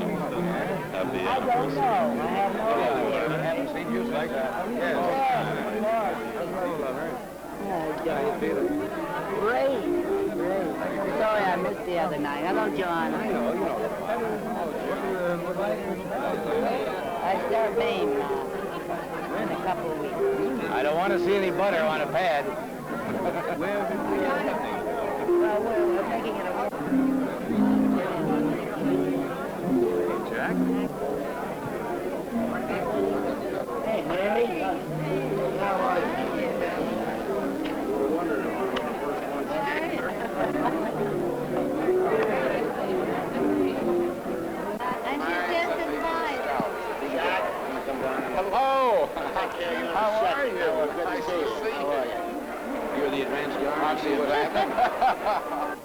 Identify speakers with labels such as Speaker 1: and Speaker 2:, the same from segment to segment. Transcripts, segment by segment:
Speaker 1: That'd be
Speaker 2: I don't know. I have no idea.
Speaker 3: I haven't seen you like that.
Speaker 2: Yes. Oh, John. Great. Sorry I missed the other night. Hello, John.
Speaker 3: I know, you know.
Speaker 2: I start Maine in a couple of weeks.
Speaker 3: I don't want to see any butter on a pad.
Speaker 2: Well, we're making it a...
Speaker 3: Jack?
Speaker 2: Hey, Mary. How are you?
Speaker 3: Hello. How are you? Nice to see you. How are you? You're the advanced guard. I'll see what happens.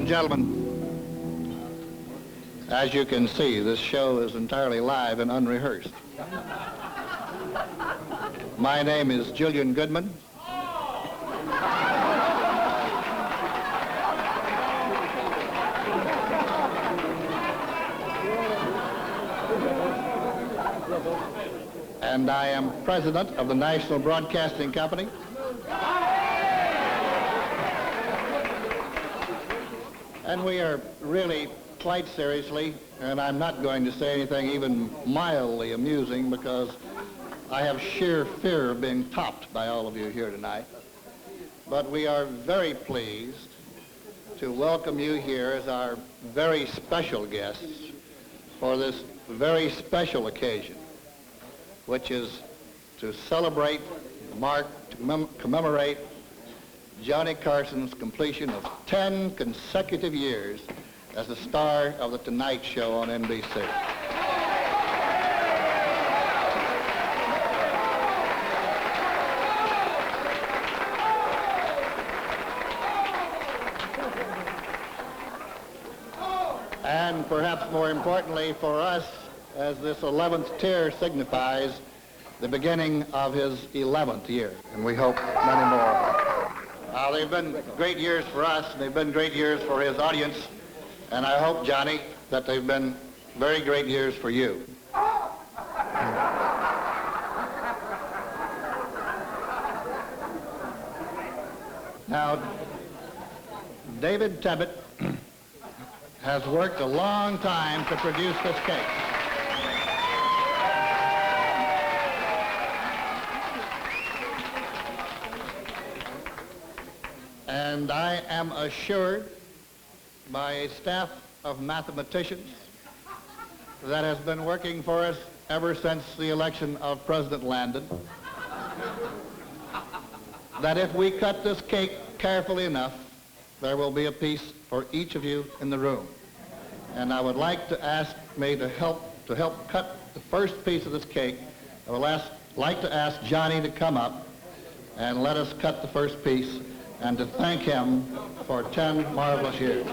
Speaker 1: and gentlemen, as you can see, this show is entirely live and unrehearsed. My name is Julian Goodman. And I am president of the National Broadcasting Company. And we are really quite seriously, and I'm not going to say anything even mildly amusing because I have sheer fear of being topped by all of you here tonight. But we are very pleased to welcome you here as our very special guests for this very special occasion, which is to celebrate, mark, to commemorate Johnny Carson's completion of 10 consecutive years as the star of The Tonight Show on NBC. And perhaps more importantly for us, as this 11th tier signifies the beginning of his 11th year, and we hope many more. They've been great years for us, and they've been great years for his audience, and I hope, Johnny, that they've been very great years for you. Now, David Tebbutt has worked a long time to produce this cake. And I am assured by a staff of mathematicians that has been working for us ever since the election of President Landon, that if we cut this cake carefully enough, there will be a piece for each of you in the room. And I would like to ask me to help cut the first piece of this cake. I would like to ask Johnny to come up and let us cut the first piece, and to thank him for 10 marvelous years.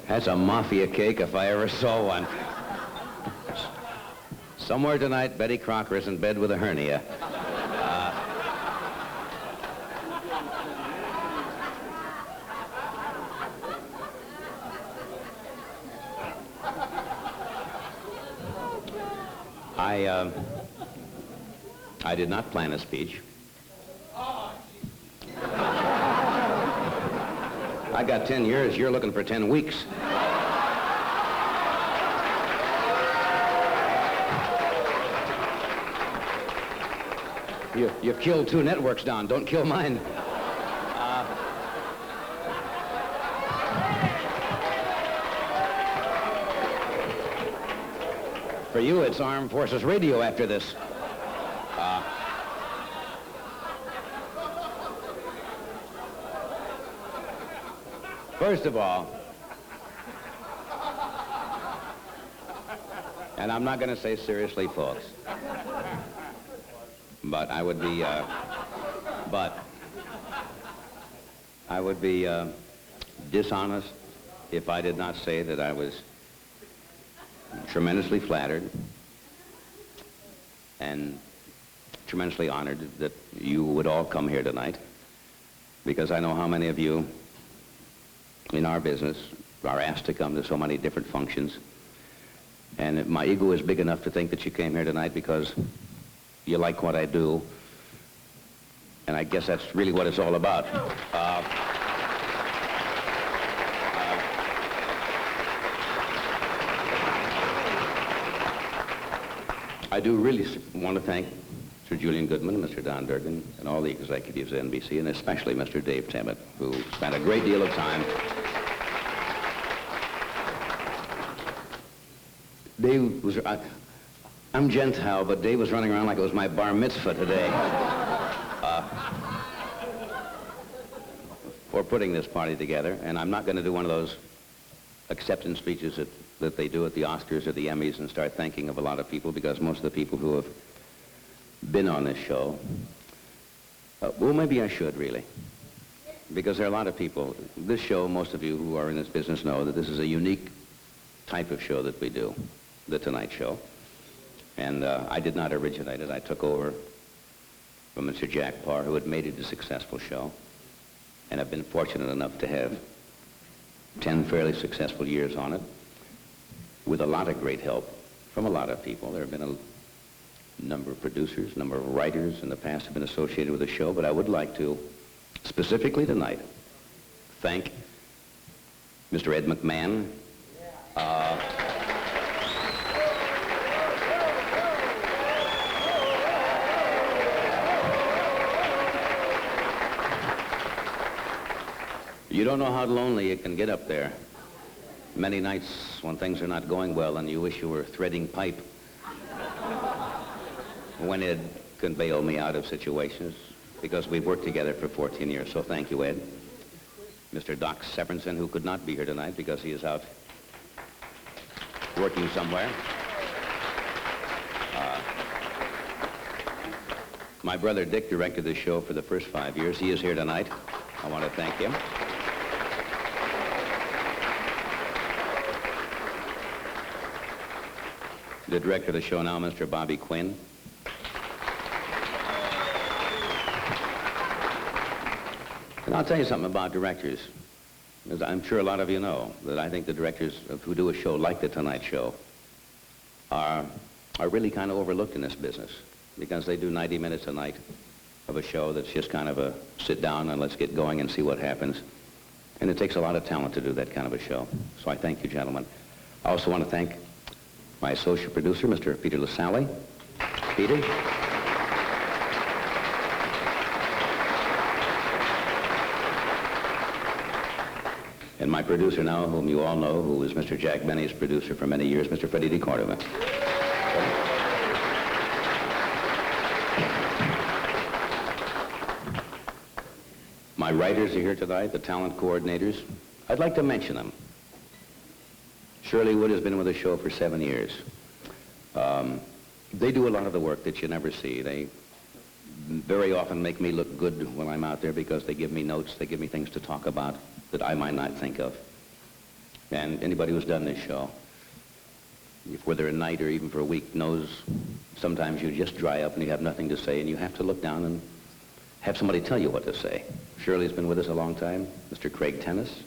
Speaker 4: That's a mafia cake if I ever saw one. Somewhere tonight, Betty Crocker is in bed with a hernia. I did not plan a speech. I got 10 years, you're looking for 10 weeks. You've killed 2 networks, Don. Don't kill mine. For you, it's Armed Forces Radio after this. First of all, and I'm not going to say seriously, folks, but I would be dishonest if I did not say that I was tremendously flattered and tremendously honored that you would all come here tonight, because I know how many of you in our business are asked to come to so many different functions. And my ego is big enough to think that you came here tonight because you like what I do. And I guess that's really what it's all about. I do really want to thank Mr. Julian Goodman and Mr. Don Durgan and all the executives at NBC, and especially Mr. Dave Tennant, who spent a great deal of time. Dave was, I'm Gentile, but Dave was running around like it was my bar mitzvah today. For putting this party together, and I'm not going to do one of those acceptance speeches that they do at the Oscars or the Emmys and start thanking of a lot of people, because most of the people who have been on this show, well, maybe I should really, because there are a lot of people. This show, most of you who are in this business know that this is a unique type of show that we do, The Tonight Show. And I did not originate it. I took over from Mr. Jack Paar, who had made it a successful show. And I've been fortunate enough to have 10 fairly successful years on it, with a lot of great help from a lot of people. There have been a number of producers, a number of writers in the past have been associated with the show, but I would like to, specifically tonight, thank Mr. Ed McMahon. You don't know how lonely it can get up there. Many nights when things are not going well and you wish you were threading pipe. When Ed can bail me out of situations, because we've worked together for 14 years, so thank you, Ed. Mr. Doc Severinsen, who could not be here tonight because he is out working somewhere. My brother Dick directed the show for the first 5 years. He is here tonight. I want to thank him. The director of the show now, Mr. Bobby Quinn. And I'll tell you something about directors. As I'm sure a lot of you know, that I think the directors who do a show like The Tonight Show are really kind of overlooked in this business, because they do 90 minutes a night of a show that's just kind of a sit down and let's get going and see what happens. And it takes a lot of talent to do that kind of a show. So I thank you, gentlemen. I also want to thank my associate producer, Mr. Peter LaSalle. Peter. And my producer now, whom you all know, who is Mr. Jack Benny's producer for many years, Mr. Freddie DeCordova. My writers are here tonight, the talent coordinators. I'd like to mention them. Shirley Wood has been with the show for 7 years. They do a lot of the work that you never see. They very often make me look good when I'm out there because they give me notes, they give me things to talk about that I might not think of. And anybody who's done this show, whether a night or even for a week, knows sometimes you just dry up and you have nothing to say and you have to look down and have somebody tell you what to say. Shirley's been with us a long time. Mr. Craig Tennis,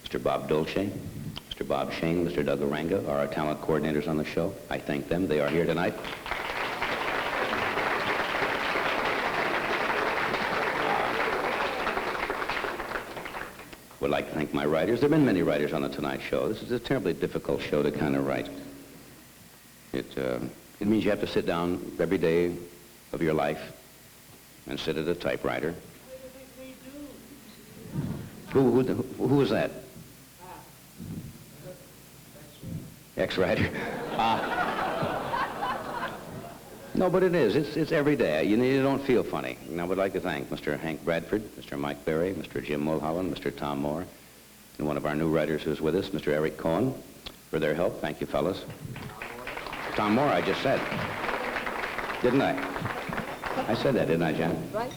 Speaker 4: Mr. Bob Dolce, Mr. Bob Shane, Mr. Doug Aranga are our talent coordinators on the show. I thank them. They are here tonight. Would like to thank my writers. There have been many writers on The Tonight Show. This is a terribly difficult show to kind of write. It means you have to sit down every day of your life and sit at a typewriter. Who was that? Ex-writer. No, but it is. It's every day. You don't feel funny. And I would like to thank Mr. Hank Bradford, Mr. Mike Berry, Mr. Jim Mulholland, Mr. Tom Moore, and one of our new writers who's with us, Mr. Eric Cohen, for their help. Thank you, fellas. Tom Moore, I just said. Didn't I? I said that, didn't I, John?
Speaker 2: Right.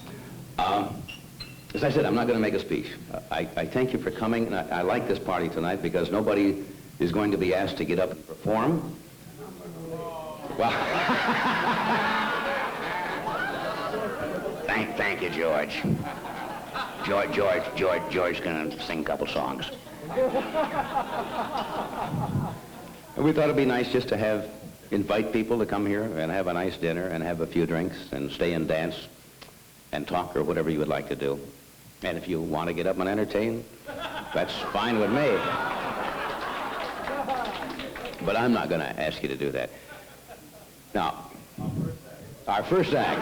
Speaker 4: As I said, I'm not going to make a speech. I thank you for coming, and I like this party tonight because nobody is going to be asked to get up and perform. Well, thank you, George. George's gonna sing a couple songs. We thought it'd be nice just to invite people to come here and have a nice dinner and have a few drinks and stay and dance and talk or whatever you would like to do. And if you want to get up and entertain, that's fine with me. But I'm not going to ask you to do that. Now, our first act,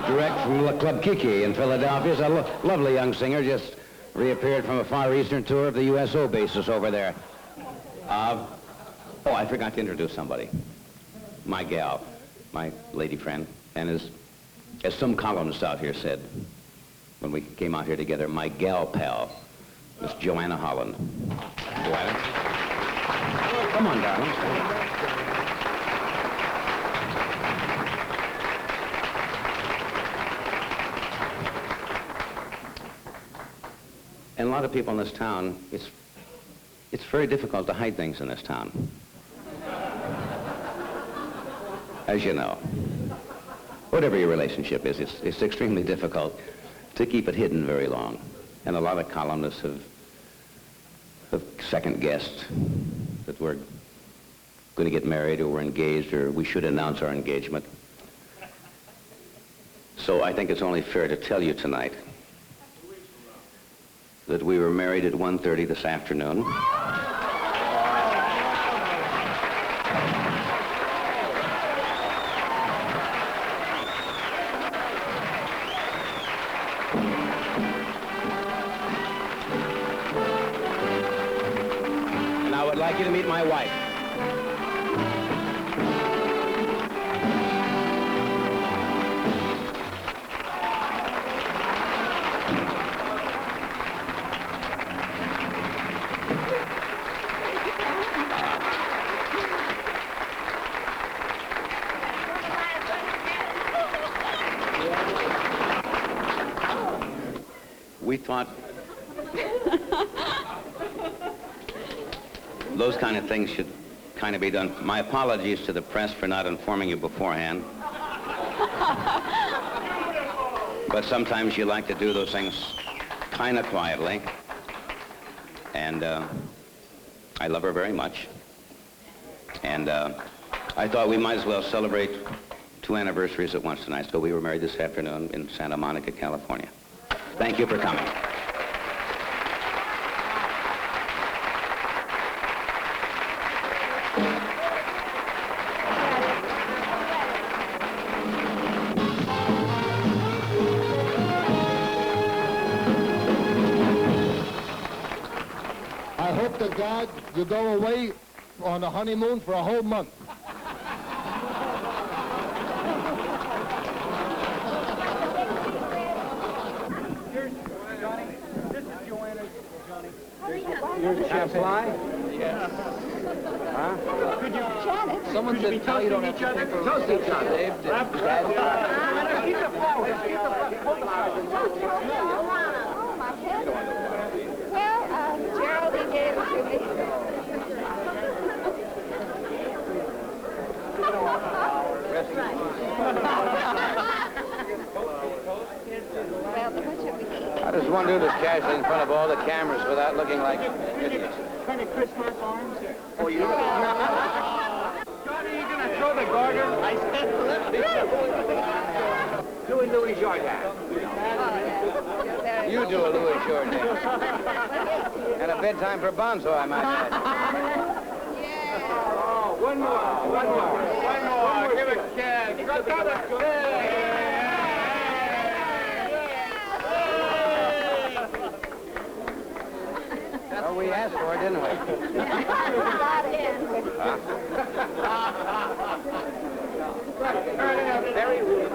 Speaker 4: direct from La Club Kiki in Philadelphia, is a lovely young singer, just reappeared from a Far Eastern tour of the USO bases over there. Oh, I forgot to introduce somebody. My gal, my lady friend, and as some columnist out here said when we came out here together, my gal pal, Miss Joanna Holland. Joanna? Come on, darling. And a lot of people in this town, it's very difficult to hide things in this town. As you know. Whatever your relationship is, it's extremely difficult to keep it hidden very long. And a lot of columnists have second-guessed that we're going to get married or we're engaged or we should announce our engagement. So I think it's only fair to tell you tonight that we were married at 1:30 this afternoon. And I would like you to meet my wife. We thought those kind of things should kind of be done. My apologies to the press for not informing you beforehand. But sometimes you like to do those things kind of quietly. And I love her very much. And I thought we might as well celebrate 2 anniversaries at once tonight. So we were married this afternoon in Santa Monica, California. Thank you for coming.
Speaker 5: I hope to God you go away on a honeymoon for a whole month.
Speaker 3: Can fly? Yes. Huh? Someone said, no, you don't have to pay for it. Dave did.
Speaker 2: Keep the flowers. Keep the flowers. Well, Geraldine gave it to me. Well, what should we eat?
Speaker 3: How does one do this casually in front of all the cameras without looking like idiots?
Speaker 6: Kind of Christmas arms.
Speaker 3: Oh, you
Speaker 6: Johnny, you gonna throw the garter? I said
Speaker 3: doing Louis Jordan. You do a Louis Jordan. And a bedtime for Bonzo, I might add.
Speaker 6: Oh, one more. Give it a kiss.
Speaker 3: Well, we asked for it, didn't we? Very rude.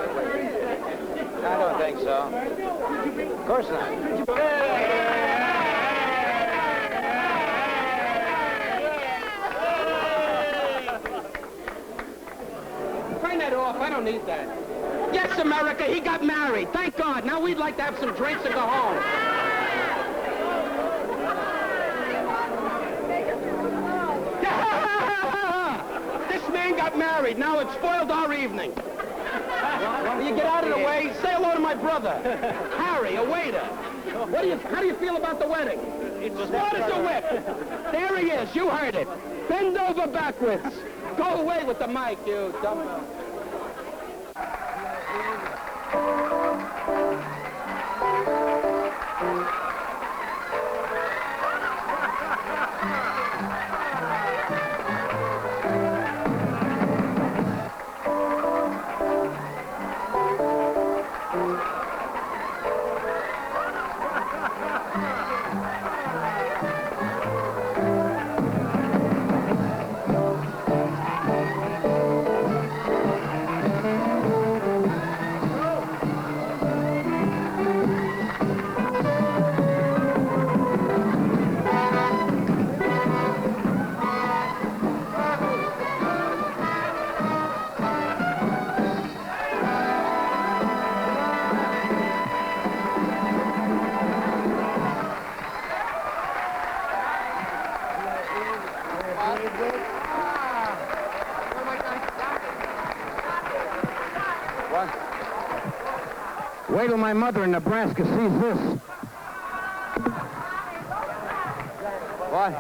Speaker 3: I don't think so. Of course not.
Speaker 6: Turn that off. I don't need that. Yes, America, he got married. Thank God. Now we'd like to have some drinks and go home. This got married. Now it's spoiled our evening. Will you get out of the way? Say hello to my brother, Harry, a waiter. How do you feel about the wedding? It's smart as a whip. There he is. You heard it. Bend over backwards. Go away with the mic, you dumb.
Speaker 7: Wait till my mother in Nebraska sees this. What?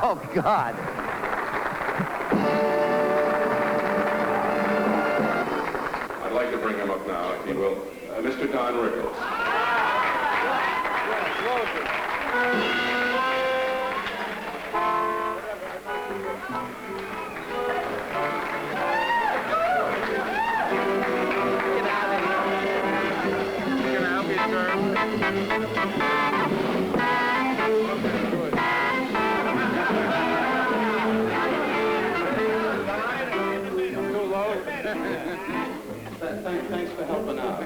Speaker 7: Oh, God.
Speaker 8: I'd like to bring him up now, if you will. Mr. Don Rickles.
Speaker 6: Thanks for helping out.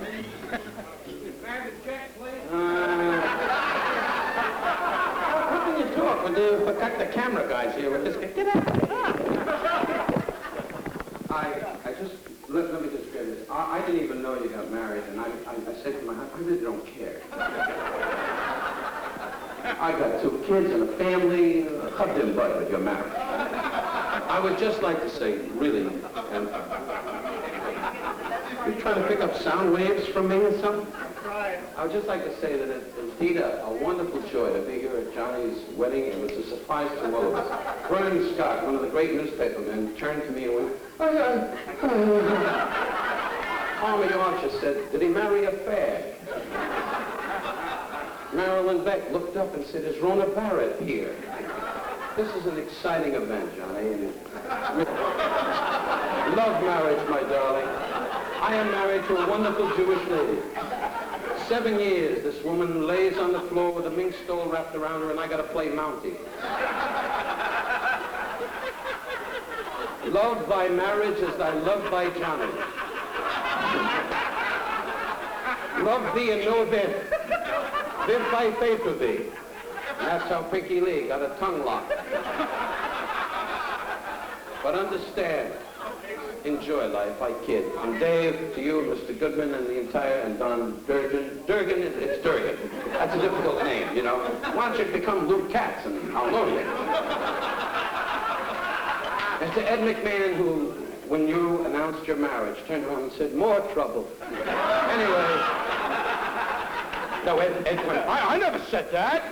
Speaker 6: What can you talk when you got the camera guys here with this guy? Get out.
Speaker 9: I just, let me just get this. I didn't even know you got married, and I said to my husband, I really don't care. I got 2 kids and a family. Cut them butt with your marriage. I would just like to say, really, and you trying to pick up sound waves from me or something? I would just like to say that it's indeed a wonderful joy to be here at Johnny's wedding. It was a surprise to all of us. Vernon Scott, one of the great newspapermen, turned to me and went, Army Archer said, did he marry a fag? Marilyn Beck looked up and said, is Rona Barrett here? This is an exciting event, Johnny. And love marriage, my darling. I am married to a wonderful Jewish lady. 7 years, this woman lays on the floor with a mink stole wrapped around her, and I got to play Mountie. Loved by marriage as I love by Johnny. Love thee and know thee. Live by faith of thee. And that's how Pinky Lee got a tongue lock. But understand, enjoy life, I kid. And Dave, to you, Mr. Goodman, and the entire, and Don Durgan. Durgan, it's Durgan. That's a difficult name, you know. Why don't you become Luke Katz and I'll know you. And to Ed McMahon, who, when you announced your marriage, turned around and said, more trouble. Anyway. No, Ed went, I never said that.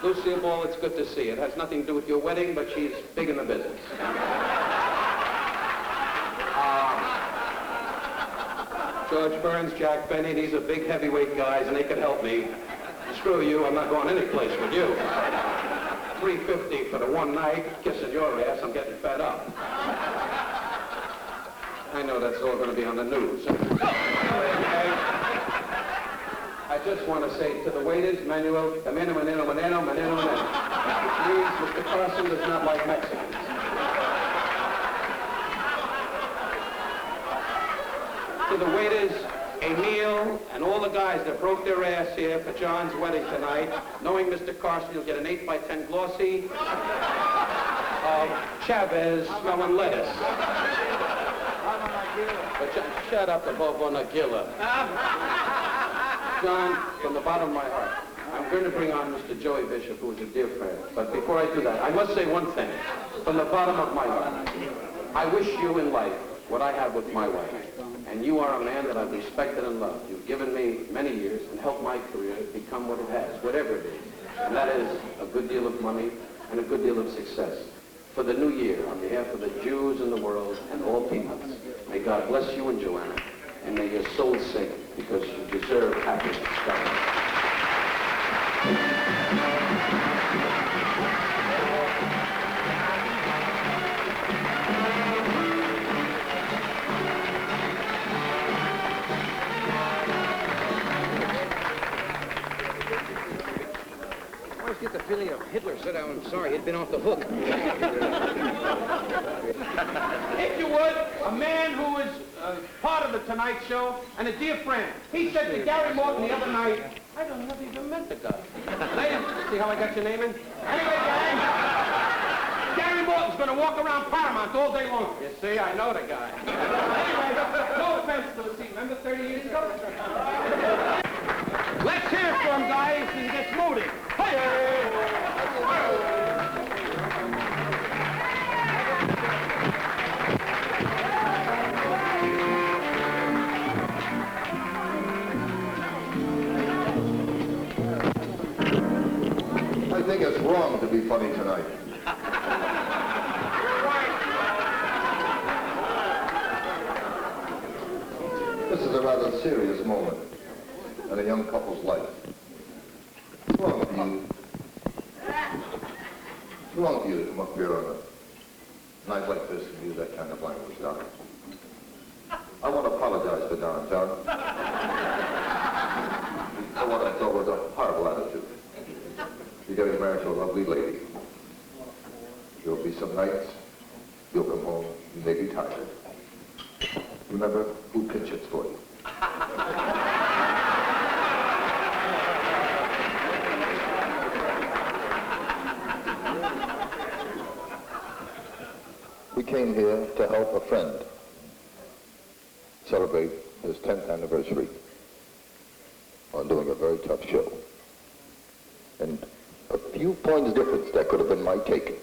Speaker 9: Lucille Ball, it's good to see you. It has nothing to do with your wedding, but she's big in the business. George Burns, Jack Benny, these are big heavyweight guys, and they could help me. Screw you, I'm not going any place with you. $350 for the one night, kissing your ass, I'm getting fed up. I know that's all going to be on the news. I just want to say to the waiters, Manuel, Maneno. Please, Mr. Carson does not like Mexicans. To the waiters, Emil, and all the guys that broke their ass here for John's wedding tonight, knowing Mr. Carson, you'll get an 8x10 glossy of Chavez smelling lettuce. But shut up, the Bobo Nagila. John, from the bottom of my heart, I'm I'm going to bring on Mr. Joey Bishop, who is a dear friend. But before I do that, I must say one thing. From the bottom of my heart, I wish you in life what I have with my wife. And you are a man that I've respected and loved. You've given me many years and helped my career become what it has, whatever it is. And that is a good deal of money and a good deal of success. For the new year, on behalf of the Jews in the world and all peoples, may God bless you and Joanna, and may your soul sing, because you deserve happiness.
Speaker 3: I always get the feeling if Hitler said I'm sorry, he'd been off the hook.
Speaker 6: If you would, a man who is part of the Tonight Show and a dear friend. He said to Gary Morton the other night, I don't never even met the guy. Ladies, see how I got your name in? Anyway, gang, Gary Morton's going to walk around Paramount all day long. You see, I know the guy. Anyway, no offense to the scene. Remember 30 years ago? Let's hear it for him, guys, and get moody.
Speaker 5: I think it's wrong to be funny tonight. This is a rather serious moment in a young couple's life. It's wrong for you. It's wrong for you to come up here on a night like this and use that kind of language, Don. I want to apologize for Don, John. I want to go with a horrible attitude. You're getting married to a lovely lady. There'll be some nights you'll come home, you may be tired. Remember who pitch hits for you. We came here to help a friend celebrate his 10th anniversary on doing a very tough show. And a few points difference, that could have been my take.